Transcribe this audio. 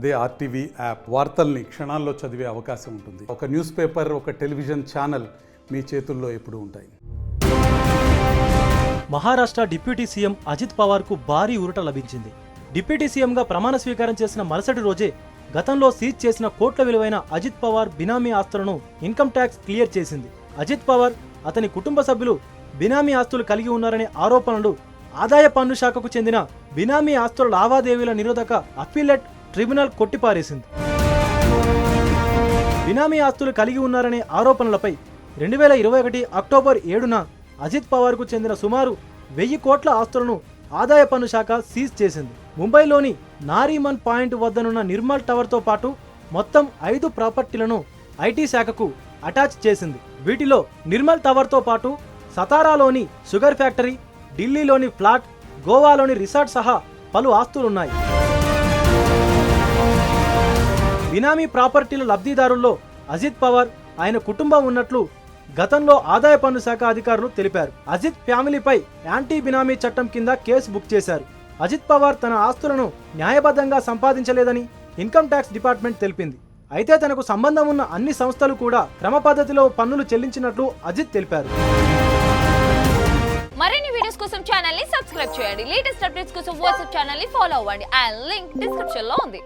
అదే RTV app వార్తల్ని క్షణాల్లో చదివే అవకాశం ఉంటుంది. ఒక న్యూస్ పేపర్, ఒక టెలివిజన్ ఛానల్ మీ చేతుల్లో ఎప్పుడూ ఉంటాయి. మహారాష్ట్ర డిప్యూటీ సీఎం అజిత్ పవార్కు భారీ ఊరట లభించింది. డిప్యూటీ సీఎంగా ప్రమాణ స్వీకారం చేసిన మరుసటి రోజే గతంలో సీజ్ చేసిన కోట్ల విలువైన అజిత్ పవార్ బినామీ ఆస్తులను ఇన్కమ్ ట్యాక్స్ క్లియర్ చేసింది. అజిత్ పవార్, అతని కుటుంబ సభ్యులు బినామీ ఆస్తులు కలిగి ఉన్నారనే ఆరోపణలు ఆదాయ పన్ను శాఖకు చెందిన బినామీ ఆస్తుల లావాదేవీల నిరోధక అప్పీలేట్ ట్రిబ్యునల్ కొట్టిపారేసింది. బినామీ ఆస్తులు కలిగి ఉన్నారనే ఆరోపణలపై 2021 అక్టోబర్ 7న అజిత్ పవార్కు చెందిన సుమారు 1000 కోట్ల ఆస్తులను ఆదాయ పన్ను శాఖ సీజ్ చేసింది. ముంబైలోని నారీమన్ పాయింట్ వద్దనున్న నిర్మల్ టవర్తో పాటు మొత్తం 5 ప్రాపర్టీలను ఐటీ శాఖకు అటాచ్ చేసింది. వీటిలో నిర్మల్ టవర్తో పాటు సతారాలోని షుగర్ ఫ్యాక్టరీ, ఢిల్లీలోని ఫ్లాట్, గోవాలోని రిసార్ట్ సహా పలు ఆస్తులున్నాయి. బినామీ ప్రాపర్టీల లబ్ధిదారుల్లో అజిత్ పవార్, ఆయన కుటుంబం ఉన్నట్లు గతంలో ఆదాయ పన్ను శాఖ అధికారులు తెలిపారు. అజిత్ ఫ్యామిలీపై యాంటీ బినామీ చట్టం కింద కేసు బుక్ చేశారు. అజిత్ పవార్ తన ఆస్తులను న్యాయబద్ధంగా సంపాదించలేదని ఇన్కమ్ ట్యాక్స్ డిపార్ట్మెంట్ తెలిపింది. అయితే తనకు సంబంధం ఉన్న అన్ని సంస్థలు కూడా క్రమ పద్ధతిలో పన్నులు చెల్లించినట్లు అజిత్ తెలిపారు. మరిన్ని వీడియోస్ కోసం ఛానల్ ని సబ్స్క్రైబ్ చేయండి. లేటెస్ట్ అప్డేట్స్ కోసం వాట్సాప్ ఛానల్ ని ఫాలో అవ్వండి. ఆ లింక్ డిస్క్రిప్షన్ లో ఉంది.